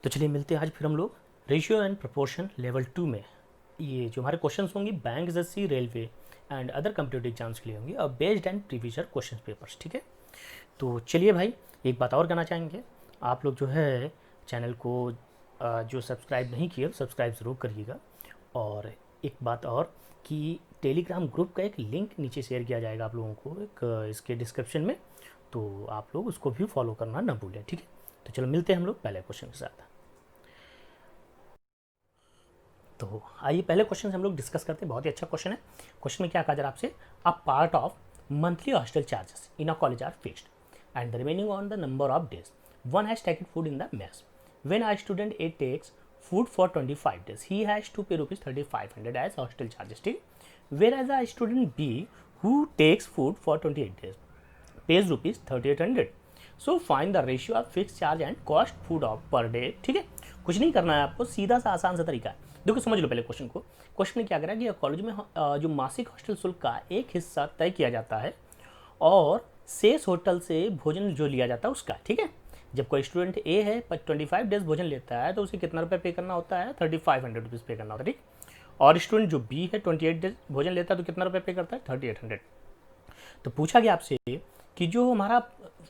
तो चलिए मिलते हैं आज फिर हम लोग रेशियो एंड प्रोपोर्शन लेवल 2 में। ये जो हमारे क्वेश्चन होंगे bank SSC railway and other competitive exams के लिए होंगे और based and previous question papers. ठीक है, तो चलिए भाई एक बात और कहना चाहेंगे, आप लोग जो है चैनल को जो सब्सक्राइब नहीं किए सब्सक्राइब ज़रूर करिएगा। और एक बात और कि टेलीग्राम ग्रुप का एक लिंक नीचे शेयर किया जाएगा आप लोगों को एक इसके डिस्क्रिप्शन में, तो आप लोग उसको भी फॉलो करना ना भूलें। ठीक है, तो चलो मिलते हैं हम लोग पहले क्वेश्चन के साथ। तो आइए पहले क्वेश्चन से हम लोग डिस्कस करते हैं। बहुत ही अच्छा क्वेश्चन है। क्वेश्चन में क्या कहा जा रहा है आपसे, a part of monthly hostel charges in a college are fixed and the remaining on the number of days one has taken food in the mess when a student A takes food for 25 days he has to pay rupees 3500 as hostel charges, ठीक, whereas a student B who takes food for 28 days pays rupees 3800. So find the ratio of fixed charge and cost food of per day। ठीक है, कुछ नहीं करना है आपको, सीधा सा आसान सा तरीका है। देखो समझ लो पहले क्वेश्चन को। क्वेश्चन में क्या करा कि कॉलेज में जो मासिक हॉस्टल शुल्क का एक हिस्सा तय किया जाता है और शेष होटल से भोजन जो लिया जाता है उसका। ठीक है, जब कोई स्टूडेंट ए है 25 डेज भोजन लेता है तो उसे कितना रुपये पे करना होता है, 3500 रुपीज़ पे करना होता है। ठीक, और स्टूडेंट जो बी है 28 डेज भोजन लेता है तो कितना रुपये पे करता है, 3800। तो पूछा गया आपसे कि जो हमारा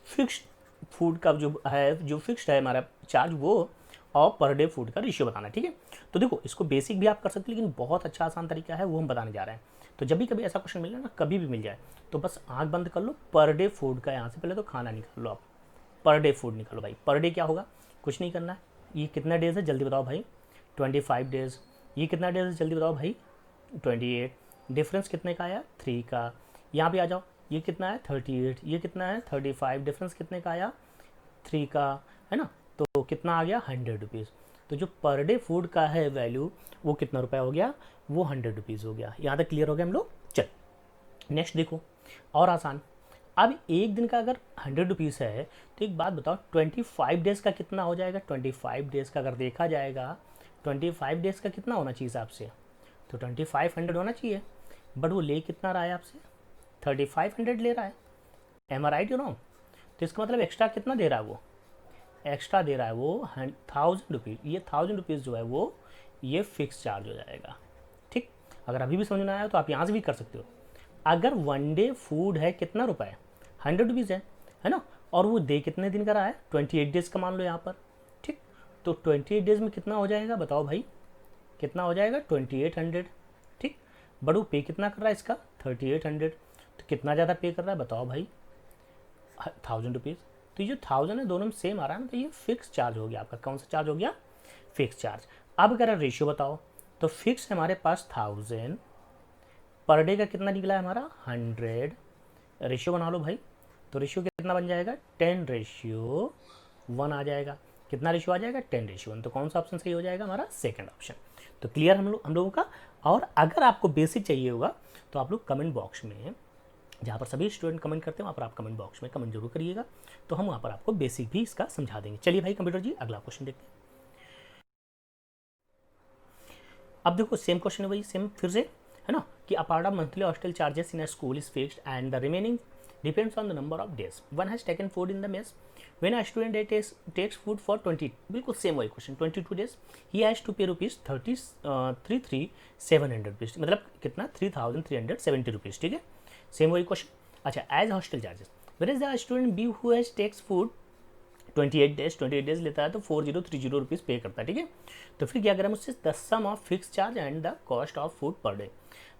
फिक्स्ड फूड का जो है, जो फिक्स्ड है हमारा चार्ज, वो और पर डे फूड का रेशियो बताना है। ठीक है, तो देखो इसको बेसिक भी आप कर सकते हैं लेकिन बहुत अच्छा आसान तरीका है वो हम बताने जा रहे हैं। तो जब भी कभी ऐसा क्वेश्चन मिले ना, कभी भी मिल जाए तो बस आंख बंद कर लो, पर डे फूड का यहाँ से पहले तो खाना निकाल लो आप, पर डे फूड निकालो भाई। पर डे क्या होगा, कुछ नहीं करना है। ये कितना डेज है जल्दी बताओ भाई, 25 डेज। ये कितना डेज है जल्दी बताओ भाई, 28। डिफरेंस कितने का आया, 3 का। यहाँ पे आ जाओ, ये कितना है 38, ये कितना है 35, डिफरेंस कितने का आया, 3 का, है ना। तो कितना आ गया, 100 रुपीज़। तो जो पर डे फूड का है वैल्यू वो कितना रुपया हो गया, वो 100 रुपीज़ हो गया। यहाँ तक क्लियर हो गया हम लोग। चल नेक्स्ट देखो, और आसान। अब एक दिन का अगर 100 रुपीज़ है तो एक बात बताओ 25 डेज़ का कितना हो जाएगा। 25 डेज़ का अगर देखा जाएगा, 25 डेज़ का कितना होना चाहिए आपसे, तो 2500 होना चाहिए। बट वो ले कितना रहा है आपसे, 3500 ले रहा है। Am I right you know. तो इसका मतलब एक्स्ट्रा कितना दे रहा है, वो एक्स्ट्रा दे रहा है वो 1000 रुपीज़। ये 1000 रुपीज़ जो है वो ये फिक्स चार्ज हो जाएगा। ठीक, अगर अभी भी समझ में आया तो आप यहाँ से भी कर सकते हो। अगर वन डे फूड है कितना रुपए है, 100 रुपीज़ है ना, और वो डे कितने दिन का रहा है, 28 डेज़ का मान लो यहाँ पर। ठीक, तो 28 डेज़ में कितना हो जाएगा बताओ भाई, कितना हो जाएगा 2800। ठीक, बड़ू पे कितना कर रहा है इसका, 3800। तो कितना ज़्यादा पे कर रहा है बताओ भाई, 1000 रुपीज़। तो ये जो 1000 है दोनों में सेम आ रहा है ना, तो ये फिक्स चार्ज हो गया आपका। कौन सा चार्ज हो गया, फिक्स चार्ज। अब अगर रेशियो बताओ तो फिक्स है हमारे पास 1000, पर डे का कितना निकला है हमारा 100। रेशियो बना लो भाई, तो रेशियो कितना बन जाएगा, 10:1 आ जाएगा। कितना रेशियो आ जाएगा, 10:1। तो कौन सा ऑप्शन सही हो जाएगा हमारा, सेकंड ऑप्शन। तो क्लियर हम लोगों का। और अगर आपको बेसिक चाहिए होगा तो आप लोग कमेंट बॉक्स में, जहाँ पर सभी स्टूडेंट कमेंट करते हैं वहाँ पर आप कमेंट बॉक्स में कमेंट जरूर करिएगा, तो हम वहाँ पर आपको बेसिक भी इसका समझा देंगे। चलिए भाई कंप्यूटर जी अगला क्वेश्चन देखते हैं। अब देखो सेम क्वेश्चन है भाई, सेम फिर से, है ना, कि a part of monthly hostel charges in a school is fixed and the remaining depends on the number of days one has taken food in the mess when a student takes food for 20, बिल्कुल same वही question, 22 days he has to pay rupees 33,700 rupees, मतलब कितना 3,370 rupees. ठीक है, same वही question. अच्छा, as hostel charges were is the student B who has takes food 28 days लेता है तो 4030 रुपीज़ पे करता है। ठीक है, तो फिर क्या करें मुझसे, the sum of fix charge and the cost of food per day,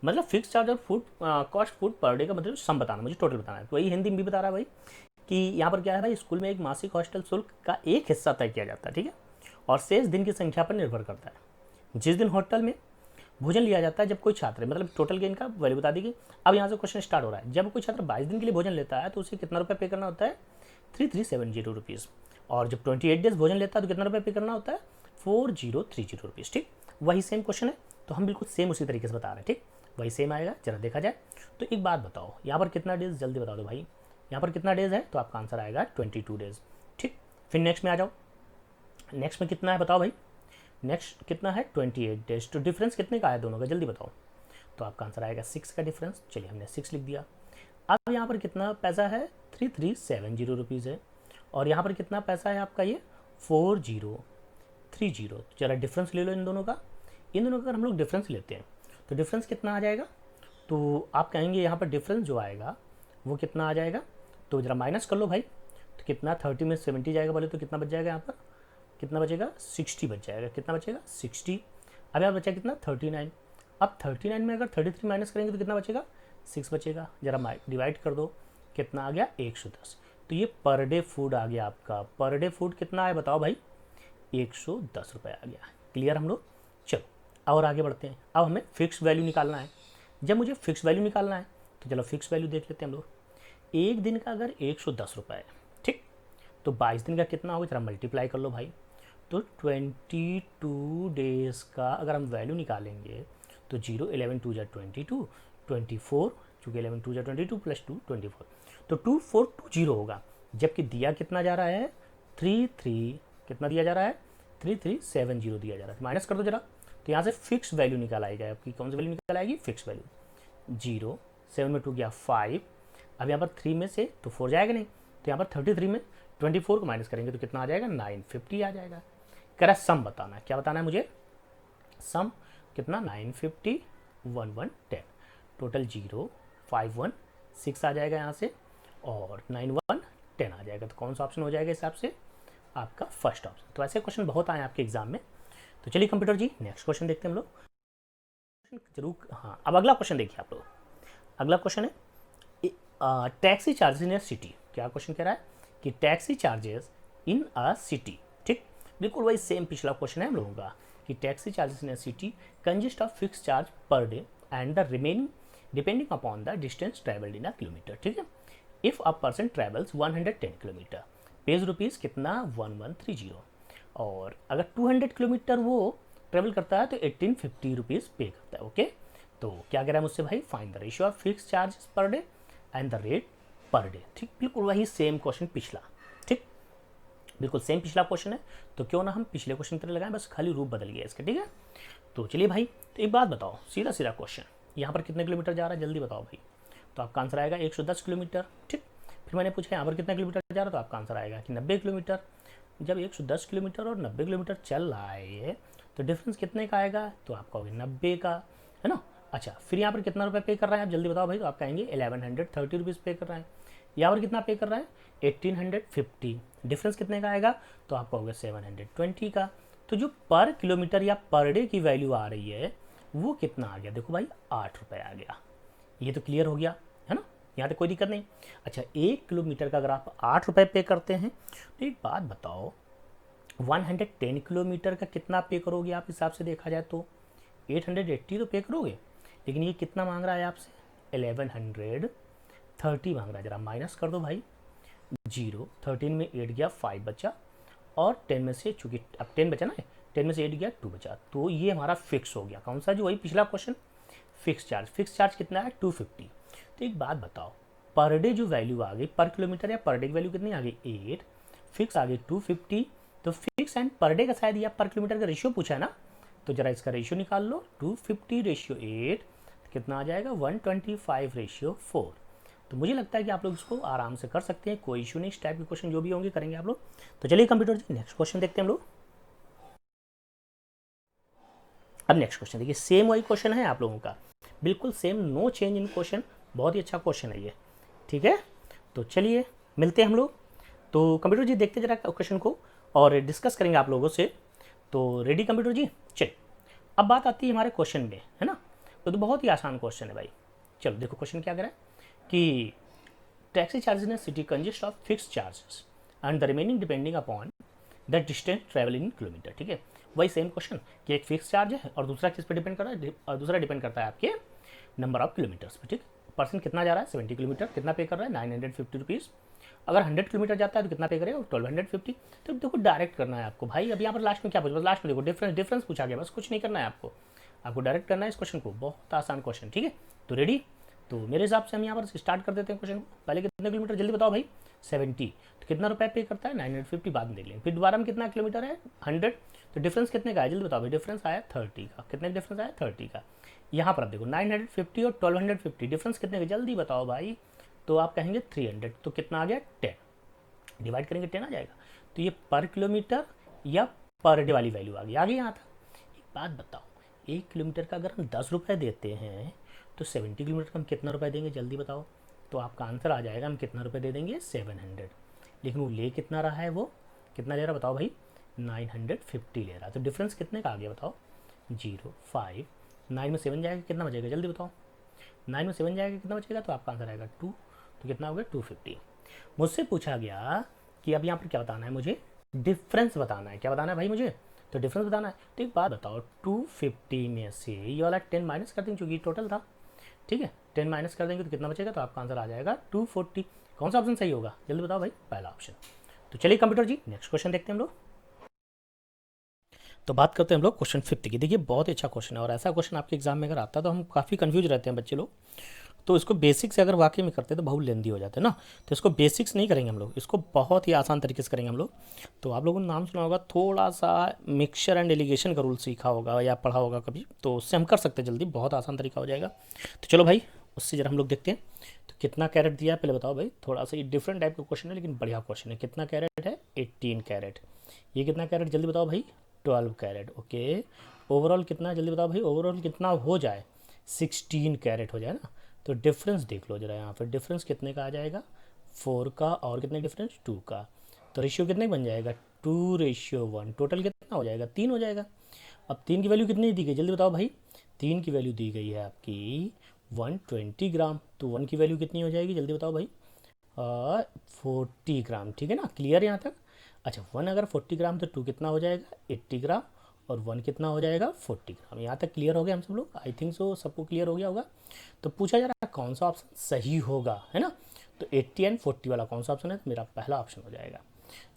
मतलब फिक्स चार्ज और food cost food per day का मतलब सम बताना, मुझे टोटल बताना है। तो वही हिंदी में भी बता रहा है भाई कि यहाँ पर क्या है भाई, स्कूल में एक मासिक हॉस्टल शुल्क का एक हिस्सा तय किया जाता है। ठीक है, और शेष दिन की संख्या पर निर्भर करता है जिस दिन होटल में भोजन लिया जाता है। जब कोई छात्र, मतलब टोटल गेन का वैल्यू बता दी गई। अब यहाँ से क्वेश्चन स्टार्ट हो रहा है, जब कोई छात्र 22 दिन के लिए भोजन लेता है तो उसे कितना रुपये पे करना होता है, 3370 रुपीज़। और जब 28 डेज भोजन लेता है तो कितना रुपये पे करना होता है, 4030 रुपीज़। ठीक, वही सेम क्वेश्चन है, तो हम बिल्कुल सेम उसी तरीके से बता रहे हैं। ठीक, वही सेम आएगा, जरा देखा जाए। तो एक बात बताओ, यहाँ पर कितना डेज जल्दी बता दो भाई, यहाँ पर कितना डेज है, तो आपका आंसर आएगा 22 डेज। ठीक, फिर नेक्स्ट में आ जाओ, नेक्स्ट में कितना है बताओ भाई, नेक्स्ट कितना है 28 डेज। तो डिफरेंस कितने का है दोनों का, जल्दी बताओ। तो आपका आंसर आएगा 6 का डिफरेंस। चलिए हमने 6 लिख दिया। अब यहाँ पर कितना पैसा है, 3370 रुपीज़ है, और यहाँ पर कितना पैसा है आपका, ये 40 1130। जरा डिफरेंस ले लो इन दोनों का। इन दोनों का अगर हम लोग डिफरेंस लेते हैं तो डिफरेंस कितना आ जाएगा, तो आप कहेंगे यहाँ पर डिफरेंस जो आएगा वो कितना आ जाएगा, तो जरा माइनस कर लो भाई। तो कितना 30 में 70 जाएगा बोले तो कितना बच जाएगा यहाँ पर, कितना बचेगा 60 बच जाएगा। कितना बचेगा 60। अब यहाँ बचा कितना 39। अब 39 में अगर 33 माइनस करेंगे तो कितना बचेगा 6 बचेगा। जरा डिवाइड कर दो, कितना आ गया 110। तो ये पर डे फूड आ गया आपका। पर डे फूड कितना है बताओ भाई, 110 रुपये आ गया। क्लियर हम लोग। चलो और आगे बढ़ते हैं। अब हमें फिक्स वैल्यू निकालना है। जब मुझे फिक्स वैल्यू निकालना है तो चलो फिक्स वैल्यू देख लेते हैं हम लोग। एक दिन का अगर 110 रुपये है, ठीक, तो 22 दिन का कितना होगा, जरा मल्टीप्लाई कर लो भाई। तो 22 डेज़ का अगर हम वैल्यू निकालेंगे तो 0 11 2 जा 22 24, चूँकि 11 2 जा 22 प्लस 2 24, तो 2420 होगा। जबकि दिया कितना जा रहा है 33, कितना दिया जा रहा है 3370 दिया जा रहा है। माइनस कर दो जरा, तो यहाँ से फिक्स वैल्यू निकाल आएगा आपकी। कौन सी वैल्यू निकाल आएगी, फिक्स वैल्यू। 0 7 में 2 गया 5। अब यहाँ पर 3 में से तो 4 जाएगा नहीं, तो यहाँ पर 33 में 24 को माइनस करेंगे तो कितना आ जाएगा 950 आ जाएगा। कह रहा है सम बताना है, क्या बताना है मुझे, सम कितना 950 1110, टोटल 0 5 1 6 आ जाएगा यहाँ से, और 9 1 10 आ जाएगा। तो कौन सा ऑप्शन हो जाएगा हिसाब से, आपका फर्स्ट ऑप्शन। तो ऐसे क्वेश्चन बहुत आए आपके एग्जाम में। तो चलिए कंप्यूटर जी नेक्स्ट क्वेश्चन देखते हैं हम लोग जरूर। हाँ, अब अगला क्वेश्चन देखिए आप लोग। अगला क्वेश्चन है taxi charges in a city. क्या क्वेश्चन कह रहा है कि taxi charges in a city, ठीक, बिल्कुल वही सेम पिछला क्वेश्चन है हम लोगों का कि taxi charges in a city consist of fix charge per day and the remaining depending upon the distance travelled in a kilometre, ठीक है। If a person travels 110 kilometre page rupees कितना 1130, और अगर 200 किलोमीटर वो ट्रेवल करता है तो 1850 rupees पे करता है। ओके, तो क्या कह रहा है मुझसे भाई, find the ratio of fix charges per day and the rate per day, ठीक, बिल्कुल वही सेम क्वेश्चन पिछला, ठीक, बिल्कुल सेम पिछला क्वेश्चन है। तो क्यों ना हम पिछले क्वेश्चन की तरह लगाएं, बस खाली रूप बदल गया इसका, ठीक है। तो चलिए भाई, तो एक बात बताओ, सीधा सीधा क्वेश्चन, यहाँ पर कितने किलोमीटर जा रहा है जल्दी बताओ भाई। तो आपका आंसर आएगा 110 किलोमीटर, ठीक। फिर मैंने पूछा यहाँ पर कितना किलोमीटर जा रहा है, तो आपका आंसर आएगा कि 90 किलोमीटर। जब 110 किलोमीटर और 90 किलोमीटर चल रहा है तो डिफरेंस कितने का आएगा, तो आपका होगा 90 का, है ना। अच्छा, फिर यहाँ पर कितना रुपये पे कर रहा है आप जल्दी बताओ भाई। तो आप कहेंगे 1130 रुपीज़ पे कर रहा है। यहाँ पर कितना पे कर रहा है 1850। डिफरेंस कितने का आएगा, तो आपका होगा 720 का। तो जो पर किलोमीटर या पर डे की वैल्यू आ रही है वो कितना आ गया, देखो भाई 8 रुपये आ गया। ये तो क्लियर हो गया, है ना, यहाँ तक कोई दिक्कत नहीं। अच्छा, 1 किलोमीटर का अगर आप 8 रुपये पे करते हैं तो एक बात बताओ, 110 किलोमीटर का कितना पे करोगे आप, हिसाब से देखा जाए तो 880 तो पे करोगे, लेकिन ये कितना मांग रहा है आपसे 1130 मांग रहा है। जरा माइनस कर दो भाई, 0 13 में 8 गया 5 बचा, और 10 में से, चूँकि अब 10 बचा ना, 10 में से 8 गया 2 बचा, तो ये हमारा फिक्स हो गया। कौन सा, जो वही पिछला question, fix charge. Fix charge कितना है 250। तो एक बात बताओ, पर डे जो वैल्यू आ गई पर किलोमीटर या पर डे की वैल्यू कितनी आ गई 8, फिक्स आ गई 250। तो फिक्स एंड पर डे का शायद या पर किलोमीटर का रेशियो पूछा है ना, तो जरा इसका रेशियो निकाल लो, 250 रेशियो 8 कितना आ जाएगा 125 रेशियो 4। तो मुझे लगता है कि आप लोग इसको आराम से कर सकते हैं, कोई इशू नहीं। इस टाइप के क्वेश्चन जो भी होंगे करेंगे आप लोग। तो चलिए कंप्यूटर जी नेक्स्ट क्वेश्चन देखते हैं हम लोग। अब नेक्स्ट क्वेश्चन देखिए, सेम वही क्वेश्चन है आप लोगों का, बिल्कुल same, no change in question. बहुत ही अच्छा क्वेश्चन है ये, ठीक है। तो चलिए मिलते हैं हम लोग। तो कंप्यूटर जी देखते जरा क्वेश्चन को और डिस्कस करेंगे आप लोगों से। तो रेडी कंप्यूटर जी, चलिए अब बात आती है हमारे क्वेश्चन में, है ना। तो बहुत ही आसान क्वेश्चन है भाई। चलो देखो क्वेश्चन क्या कह रहा है कि taxi charges in city consist of fix charges and the remaining depending upon the distance travel in kilometre, ठीक है। वही सेम क्वेश्चन कि एक फिक्स चार्ज है और दूसरा किस पे डिपेंड कर रहा है, और दूसरा डिपेंड करता है आपके नंबर ऑफ किलोमीटर्स पे, ठीक। पर्सन कितना जा रहा है 70 किलोमीटर, कितना पे कर रहा है 950 रुपीज़। अगर 100 किलोमीटर जाता है तो कितना पे करेगा 1250। तो देखो डायरेक्ट करना है आपको भाई। अब यहाँ पर लास्ट में क्या पूछा, बस लास्ट में देखो डिफरेंस पूछा गया, बस कुछ नहीं करना है आपको डायरेक्ट करना है इस क्वेश्चन को। बहुत आसान क्वेश्चन, ठीक है। तो रेडी, तो मेरे हिसाब से हम यहाँ पर स्टार्ट कर देते हैं क्वेश्चन को। पहले कितने किलोमीटर जल्दी बताओ भाई 70, तो कितना रुपये पे करता है 950, बाद में देख लेंगे। फिर दोबारा में कितना किलोमीटर है 100, तो डिफरेंस कितने का है जल्दी बताओ भाई। डिफरेंस आया 30 का। कितने डिफरेंस आया 30 का। यहाँ पर आप देखो 950 और 1250 डिफरेंस कितने का जल्दी बताओ भाई। तो आप कहेंगे 300, तो कितना आ गया 10, डिवाइड करेंगे 10 आ जाएगा। तो ये पर किलोमीटर या पर डे वाली वैल्यू आ गई यहाँ तक। एक बात बताओ, 1 किलोमीटर का अगर हम 10 रुपये देते हैं तो 70 किलोमीटर का हम कितना रुपये देंगे, जल्दी बताओ। तो आपका आंसर आ जाएगा, हम कितना रुपये दे देंगे, 700। लेकिन वो ले कितना रहा है, वो कितना ले रहा बताओ भाई, 950 ले रहा है। तो डिफरेंस कितने का आ गया बताओ, 0, 5, 9 में 7 जाएगा कितना बचेगा, जल्दी बताओ। 9 में 7 जाएगा कितना बचेगा, तो आपका आंसर आएगा 2। तो कितना हो गया, 250। मुझसे पूछा गया कि अब यहाँ पर क्या बताना है मुझे, डिफरेंस बताना है। क्या बताना है भाई मुझे, तो डिफरेंस बताना है। तो एक बात बताओ, 250 में से ये वाला 10 माइनस कर देंगे क्योंकि टोटल था, ठीक है। 10 माइनस कर देंगे तो कितना बचेगा, तो आपका आंसर आ जाएगा 240। कौन सा ऑप्शन सही होगा, जल्दी बताओ भाई, पहला ऑप्शन। तो चलिए कंप्यूटर जी, नेक्स्ट क्वेश्चन देखते हैं हम लोग। तो बात करते हैं हम लोग क्वेश्चन 5 की। देखिए बहुत ही अच्छा क्वेश्चन है, और ऐसा क्वेश्चन आपके एग्जाम में अगर आता है तो हम काफ़ी कंफ्यूज रहते हैं बच्चे लोग। तो इसको बेसिक से अगर वाकई में करते तो बहुत लेंदी हो जाते हैं ना। तो इसको बेसिक्स नहीं करेंगे हम लोग, इसको बहुत ही आसान तरीके से करेंगे हम लोग। तो आप लोगों ने नाम सुना होगा, थोड़ा सा मिक्सचर एंड एलिगेशन का रूल सीखा होगा या पढ़ा होगा कभी, तो उससे हम कर सकते हैं जल्दी, बहुत आसान तरीका हो जाएगा। तो चलो भाई, उससे जरा हम लोग देखते हैं। तो कितना कैरेट दिया है पहले बताओ भाई। थोड़ा सा ये डिफरेंट टाइप का क्वेश्चन है लेकिन बढ़िया क्वेश्चन है। कितना कैरेट है, 18 कैरेट। ये कितना कैरेट, जल्दी बताओ भाई, 12 कैरेट। ओके, ओवरऑल कितना, जल्दी बताओ भाई, ओवरऑल कितना हो जाए, 16 कैरेट हो जाए ना। तो डिफरेंस देख लो जरा यहाँ पर, डिफरेंस कितने का आ जाएगा, 4 का, और कितने डिफरेंस, 2 का। तो रेशियो कितने बन जाएगा, 2:1। टोटल कितना हो जाएगा, 3 हो जाएगा। अब 3 की वैल्यू कितनी दी गई, जल्दी बताओ भाई। 3 की वैल्यू दी गई है आपकी 120 ग्राम। तो 1 की वैल्यू कितनी हो जाएगी, जल्दी बताओ भाई, 40 ग्राम। ठीक है ना, क्लियर यहाँ तक। अच्छा, 1 अगर 40 ग्राम तो 2 कितना हो जाएगा, 80 ग्राम, और 1 कितना हो जाएगा, 40 ग्राम। यहाँ तक क्लियर हो गया हम सब लोग, आई थिंक सो सबको क्लियर हो गया होगा। तो पूछा जा रहा है कौन सा ऑप्शन सही होगा, है ना। तो 80 एंड 40 वाला कौन सा ऑप्शन है, तो मेरा पहला ऑप्शन हो जाएगा।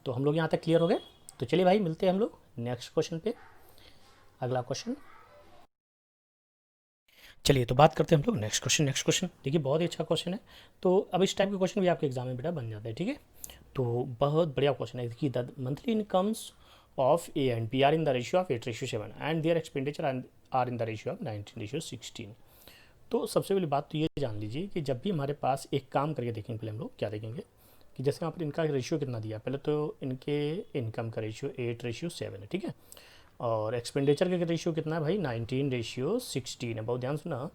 तो हम लोग यहाँ तक क्लियर हो गए। तो चलिए भाई, मिलते हैं हम लोग नेक्स्ट क्वेश्चन पे। अगला क्वेश्चन, चलिए तो बात करते हैं हम लोग नेक्स्ट क्वेश्चन। नेक्स्ट क्वेश्चन देखिए बहुत ही अच्छा क्वेश्चन है। तो अब इस टाइप के क्वेश्चन भी आपके एग्जाम में बेटा बन जाते हैं, ठीक है। तो बहुत बढ़िया क्वेश्चन है कि the monthly incomes of A and B are in the ratio of 8:7 and their expenditure are in the ratio of 19:16। तो सबसे पहली बात तो ये जान लीजिए कि जब भी हमारे पास एक काम करके देखेंगे, पहले हम लोग क्या देखेंगे कि जैसे यहाँ पर इनका रेशियो कितना दिया, पहले तो इनके इनकम का रेशियो 8:7 है, ठीक है। और एक्सपेंडिचर का रेशियो कितना है भाई, 19:16 है। बहुत ध्यान सुना।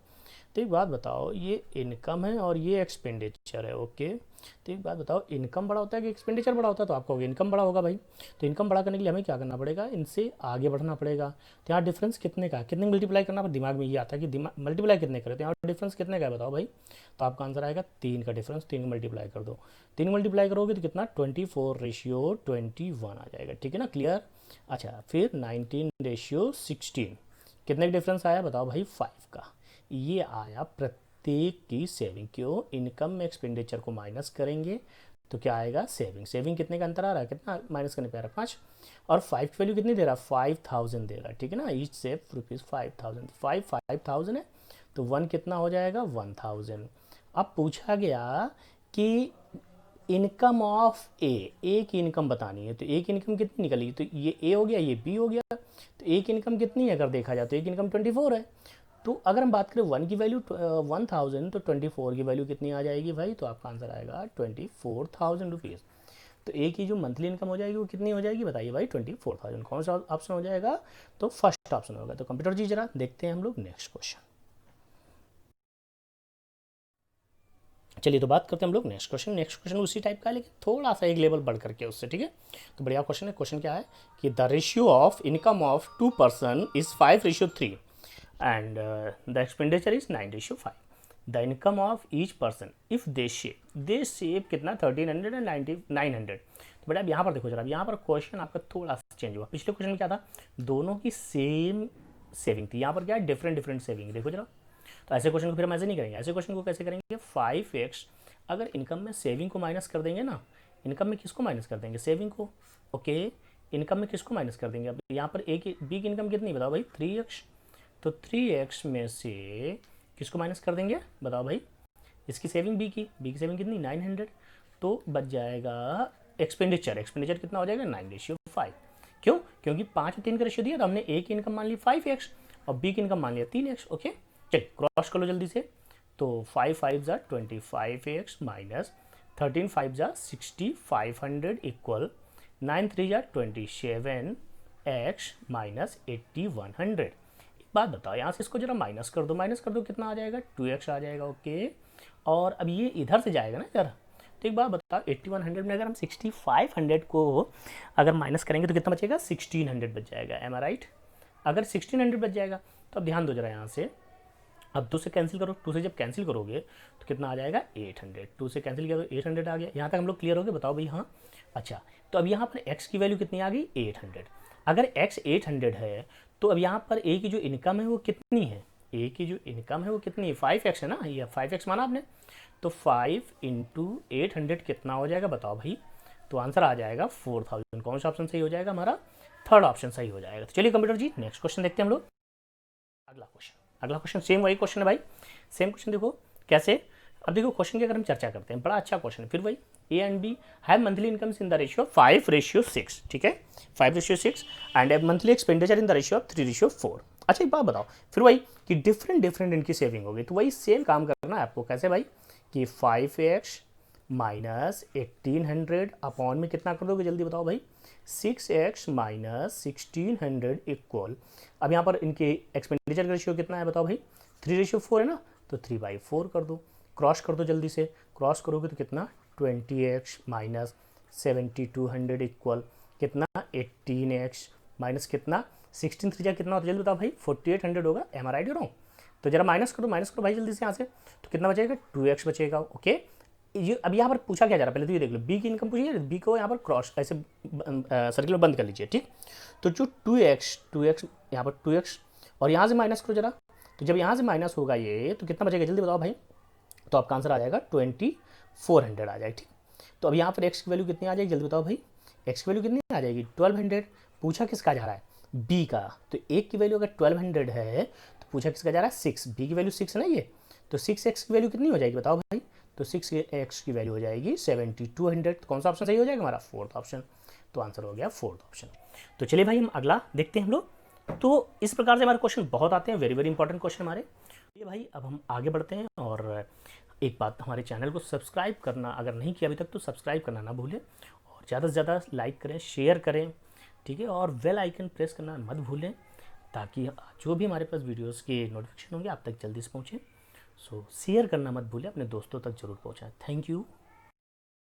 तो एक बात बताओ, ये इनकम है और ये एक्सपेंडिचर है, ओके। तो एक बात बताओ, इनकम बड़ा होता है कि एक्सपेंडिचर बड़ा होता है, तो आपको इनकम बड़ा होगा भाई। तो इनकम बड़ा करने के लिए हमें क्या करना पड़ेगा, इनसे आगे बढ़ना पड़ेगा। तो यहाँ डिफरेंस कितने का, कितने मल्टीप्लाई करना, पर दिमाग में ये आता है कि मल्टीप्लाई कितने करें। तो यहाँ डिफरेंस कितने का है बताओ भाई। तो आपका आंसर आएगा 3 का डिफरेंस, 3 मल्टीप्लाई कर दो। 3 मल्टीप्लाई करोगे तो कितना, 24:21 आ जाएगा, ठीक है ना, क्लियर। अच्छा, फिर 19:16 कितने का डिफरेंस आया बताओ भाई, 5 का। ये आया प्रत्येक की सेविंग। क्यों, इनकम में एक्सपेंडिचर को माइनस करेंगे तो क्या आएगा, सेविंग। सेविंग कितने का अंतर आ रहा है, कितना माइनस करने पे आ रहा है, 5। और 5 की वैल्यू कितनी दे रहा है, 5000 दे रहा है, ठीक है ना। ईच सेव रुपीज़ 5000, 5000 है। तो 1 कितना हो जाएगा, 1000। अब पूछा गया कि इनकम ऑफ ए की इनकम बतानी है। तो ए की इनकम कितनी निकली, तो ये ए हो गया, ये बी हो गया। तो ए की इनकम कितनी है अगर देखा जाए, तो ए की इनकम 24 है। तो अगर हम बात करें 1 की वैल्यू 1000, तो 24 की वैल्यू कितनी आ जाएगी भाई, तो आपका आंसर आएगा 24,000 रुपीज़। तो ए की जो मंथली इनकम हो जाएगी वो कितनी हो जाएगी बताइए भाई, 24,000। कौन सा ऑप्शन हो जाएगा, तो फर्स्ट ऑप्शन होगा। तो कंप्यूटर जी जरा देखते हैं हम लोग नेक्स्ट क्वेश्चन। चलिए तो बात करते हैं हम लोग नेक्स्ट क्वेश्चन। नेक्स्ट क्वेश्चन उसी टाइप का है लेकिन थोड़ा सा एक लेवल बढ़ करके उससे, ठीक है। तो बढ़िया क्वेश्चन है। क्वेश्चन क्या है कि the ratio of income of 2 person is 5:3 and the expenditure is 9:5। The income of each person if they save कितना, 1300 एंड 900। तो बेटा अब यहाँ पर देखो जरा, यहाँ पर क्वेश्चन आपका थोड़ा सा चेंज हुआ। पिछले क्वेश्चन में क्या था, दोनों की सेम सेविंग थी, यहाँ पर क्या है, डिफरेंट डिफरेंट सेविंग। देखो जरा, तो ऐसे क्वेश्चन को फिर हम ऐसे नहीं करेंगे। ऐसे क्वेश्चन को कैसे करेंगे, 5x अगर इनकम में सेविंग को माइनस कर देंगे ना, इनकम में किसको माइनस कर देंगे, सेविंग को, ओके। इनकम में किसको माइनस कर देंगे, अब यहाँ पर ए की बी की इनकम कितनी बताओ भाई, 3x। तो 3x में से किसको माइनस कर देंगे बताओ भाई, इसकी सेविंग बी की सेविंग कितनी, 900। तो बच जाएगा एक्सपेंडिचर। एक्सपेंडिचर कितना हो जाएगा, 9:5। क्यों, क्योंकि 5 और 3 का रेशियो दिया तो हमने ए की इनकम मान ली 5x और बी की इनकम मान लिया 3x, ओके। चलिए क्रॉस कर लो जल्दी से। तो 5 5 ज़ा 25x माइनस 13 5 ज़ा 60, 500 इक्वल 9 3 ज़ा 27 एक्स माइनस 8100। एक बात बताओ, यहाँ से इसको जरा माइनस कर दो कितना आ जाएगा, 2x आ जाएगा। ओके, और अब ये इधर से जाएगा ना इधर, तो एक बात बताओ 8100 में अगर हम 6500 को अगर माइनस करेंगे तो कितना बचेगा, 1600 बच जाएगा। M I right? अगर 1600 बच जाएगा तो अब ध्यान दो जरा यहाँ से, अब 2 से कैंसिल करो, 2 से जब कैंसिल करोगे तो कितना आ जाएगा, 800। 2 से कैंसिल किया तो 800 आ गया। यहाँ तक हम लोग क्लियर हो गए? बताओ भाई। हाँ, अच्छा, तो अब यहाँ पर x की वैल्यू कितनी आ गई, 800। अगर x 800 है तो अब यहाँ पर a की जो इनकम है वो कितनी है, a की जो इनकम है वो कितनी है, 5x है ना, ये 5x माना आपने, तो 5 इंटू 800 कितना हो जाएगा बताओ भाई, तो आंसर आ जाएगा 4000। कौन सा ऑप्शन सही हो जाएगा हमारा, थर्ड ऑप्शन सही हो जाएगा। तो चलिए कंप्यूटर जी नेक्स्ट क्वेश्चन देखते हैं हम लोग। अगला क्वेश्चन सेम वही क्वेश्चन है भाई, सेम क्वेश्चन देखो कैसे। अब देखो क्वेश्चन की अगर हम चर्चा करते हैं, बड़ा अच्छा क्वेश्चन है। फिर वही A and B have monthly incomes in the ratio 5:6, ठीक है, 5:6 and have monthly expenditure in the ratio of 3:4। अच्छा एक बात बताओ, फिर वही कि डिफरेंट इनकी सेविंग होगी, तो वही सेम काम करना है आपको। कैसे भाई, कि 5x माइनस 1800 अपॉन में कितना कर दोगे जल्दी बताओ भाई, 6x माइनस 1600 इक्वल, अब यहाँ पर इनके एक्सपेंडिचर का रेशियो कितना है बताओ भाई, 3:4 है ना, तो 3/4 कर दो, क्रॉस कर दो जल्दी से, क्रॉस करोगे तो कितना 20x माइनस 7200 इक्वल कितना 18x माइनस कितना 16 3 कितना होता है जल्दी बताओ भाई, 4800 होगा। एम आई राइट हो रहा हूँ? तो जरा माइनस करो भाई जल्दी से यहाँ से, तो कितना बचेगा, 2x बचेगा। ओके, ये अब यहाँ पर पूछा क्या जा रहा है, पहले तो ये देख लो, बी की इनकम पूछी है, बी को यहाँ पर क्रॉस ऐसे सर्किल में बंद कर लीजिए, ठीक। तो जो 2x यहाँ पर 2x और यहाँ से माइनस करो जरा, तो जब यहाँ से माइनस होगा ये तो कितना बचेगा जल्दी बताओ भाई, तो आपका आंसर आ जाएगा 2400 आ जाएगा, ठीक। तो अब यहाँ पर x की वैल्यू कितनी आ जाएगी जल्दी बताओ भाई, x की वैल्यू कितनी आ जाएगी 1200। पूछा किसका जा रहा है, b का, तो एक की वैल्यू अगर 1200 है तो पूछा किसका जा रहा है 6, b की वैल्यू 6 है ना ये, तो 6x की वैल्यू कितनी हो जाएगी बताओ भाई, तो 6x की वैल्यू हो जाएगी 7200। तो कौन सा ऑप्शन सही हो जाएगा हमारा, फोर्थ ऑप्शन। तो आंसर हो गया फोर्थ ऑप्शन। तो चलिए भाई हम अगला देखते हैं हम लोग। तो इस प्रकार से हमारे क्वेश्चन बहुत आते हैं, वेरी इंपॉर्टेंट क्वेश्चन हमारे। ये भाई अब हम आगे बढ़ते हैं, और एक बात, हमारे चैनल को सब्सक्राइब करना अगर नहीं किया अभी तक तो सब्सक्राइब करना ना भूलें, और ज़्यादा से ज़्यादा लाइक करें, शेयर करें, ठीक है, और बेल आइकन प्रेस करना मत भूलें, ताकि जो भी हमारे पास वीडियोस के नोटिफिकेशन होंगे आप तक जल्दी से पहुँचें। सो शेयर करना मत भूलें, अपने दोस्तों तक जरूर पहुँचाएं। Thank you.